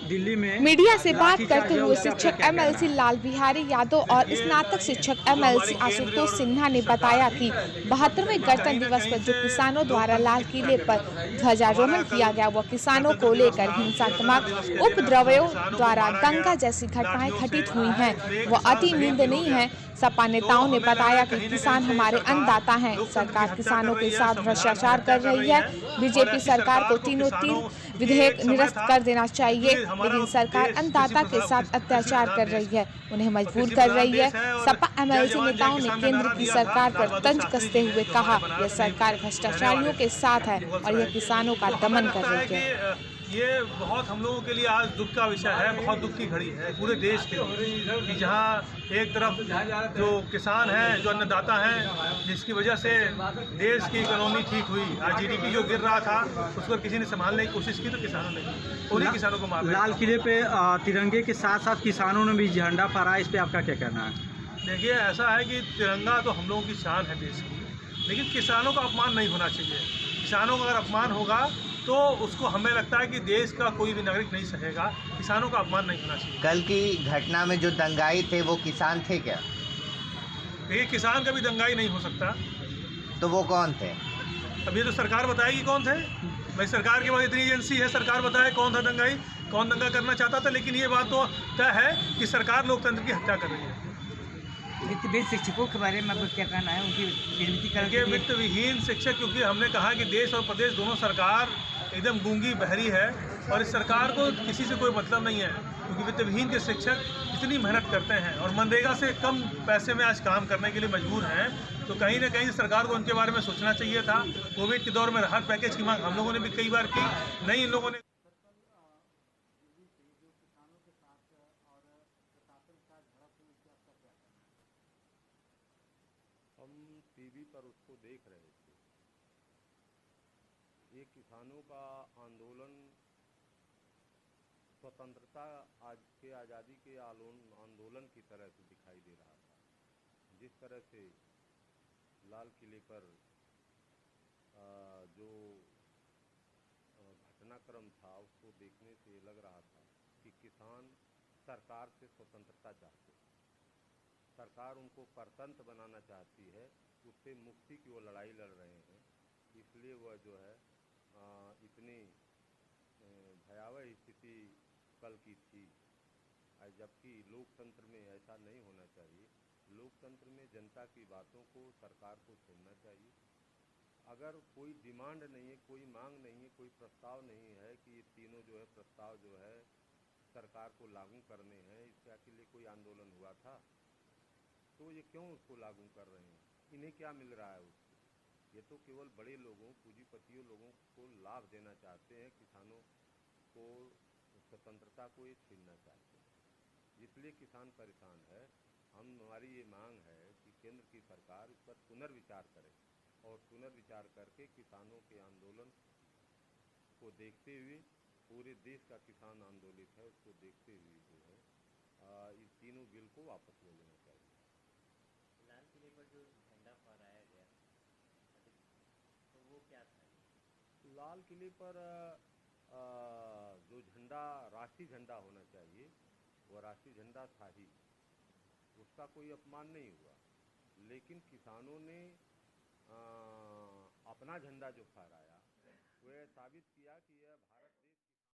दिल्ली में मीडिया से बात करते हुए शिक्षक एमएलसी लाल बिहारी यादव और स्नातक शिक्षक एमएलसी आशुतोष सिन्हा ने बताया कि 72वें गणतंत्र दिवस पर जो किसानों द्वारा लाल किले पर ध्वजारोहण किया गया वह किसानों को लेकर हिंसात्मक उपद्रवियों द्वारा दंगा जैसी घटनाएं घटित हुई हैं, वह अति निंदनीय है। सपा नेताओं ने बताया कि किसान हमारे अन्नदाता हैं, सरकार किसानों के साथ भ्रष्टाचार कर रही है। बीजेपी सरकार को तीन विधेयक निरस्त कर देना चाहिए, लेकिन सरकार अन्नदाता के साथ अत्याचार कर रही है, उन्हें मजबूर कर रही है। सपा एमएलसी नेताओं ने केंद्र की सरकार पर तंज कसते हुए कहा, यह सरकार भ्रष्टाचारियों के साथ है और यह किसानों का दमन कर रही है। ये बहुत हम लोगों के लिए आज दुख का विषय है, बहुत दुख की घड़ी है पूरे देश के लिए कि जहाँ एक तरफ जो किसान हैं, जो अन्नदाता हैं, जिसकी वजह से देश की इकोनॉमी ठीक हुई। आज जीडीपी जो गिर रहा था उस पर किसी ने संभालने की कोशिश की तो किसानों ने की, उन्हीं किसानों को मार। लाल किले पे तिरंगे के साथ साथ किसानों ने भी झंडा फहराया, इस पर आपका क्या कहना है? देखिए, ऐसा है कि तिरंगा तो हम लोगों की शान है देश की, लेकिन किसानों का अपमान नहीं होना चाहिए। किसानों का अगर अपमान होगा तो उसको हमें लगता है कि देश का कोई भी नागरिक नहीं सहेगा। किसानों का अपमान नहीं होना चाहिए। कल की घटना में जो दंगाई थे वो किसान थे क्या? देखिए, किसान का भी दंगाई नहीं हो सकता। तो वो कौन थे? अब ये तो सरकार बताएगी कौन थे। भाई, सरकार के पास इतनी एजेंसी है, सरकार बताए कौन था दंगाई, कौन दंगा करना चाहता था। लेकिन ये बात तो तय है कि सरकार लोकतंत्र की हत्या कर रही है। वित्तविहीन शिक्षकों के बारे में आपको क्या कहना है, उनकी विमुक्तीकरण के लिए? वित्तविहीन शिक्षक, क्योंकि हमने कहा कि देश और प्रदेश दोनों सरकार एकदम गूंगी बहरी है और इस सरकार को किसी से कोई मतलब नहीं है, क्योंकि वित्तविहीन के शिक्षक इतनी मेहनत करते हैं और मनरेगा से कम पैसे में आज काम करने के लिए मजबूर हैं। तो कहीं ना कहीं सरकार को उनके बारे में सोचना चाहिए था। कोविड के दौर में राहत पैकेज की मांग हम लोगों ने भी कई बार की, नहीं इन लोगों ने। हम टीवी पर उसको देख रहे थे, ये किसानों का आंदोलन स्वतंत्रता आज के आज़ादी के आंदोलन की तरह से दिखाई दे रहा था। जिस तरह से लाल किले पर जो घटनाक्रम था उसको देखने से लग रहा था कि किसान सरकार से स्वतंत्रता चाहते हैं, सरकार उनको परतंत्र बनाना चाहती है, उससे मुक्ति की वो लड़ाई लड़ रहे हैं। इसलिए वह जो है इतनी भयावह स्थिति कल की थी, जबकि लोकतंत्र में ऐसा नहीं होना चाहिए। लोकतंत्र में जनता की बातों को सरकार को सुनना चाहिए। अगर कोई डिमांड नहीं है, कोई मांग नहीं है, कोई प्रस्ताव नहीं है कि ये तीनों जो है प्रस्ताव जो है सरकार को लागू करने हैं, इसके लिए कोई आंदोलन हुआ था तो ये क्यों उसको लागू कर रहे हैं? इन्हें क्या मिल रहा है उससे? ये तो केवल बड़े लोगों, पूंजीपतियों लोगों को लाभ देना चाहते हैं, किसानों को स्वतंत्रता को ये छीनना चाहते हैं। इसलिए किसान परेशान है। हमारी ये मांग है कि केंद्र की सरकार इस पर पुनर्विचार करे और पुनर्विचार करके किसानों के आंदोलन को देखते हुए, पूरे देश का किसान आंदोलित है उसको देखते हुए जो है इस तीनों बिल को वापस ले लेना चाहिए। लाल किले पर जो झंडा फहराया गया तो वो क्या था? लाल किले पर जो झंडा राष्ट्रीय झंडा होना चाहिए वो राष्ट्रीय झंडा था ही, उसका कोई अपमान नहीं हुआ। लेकिन किसानों ने अपना झंडा जो फहराया वह साबित किया कि यह भारत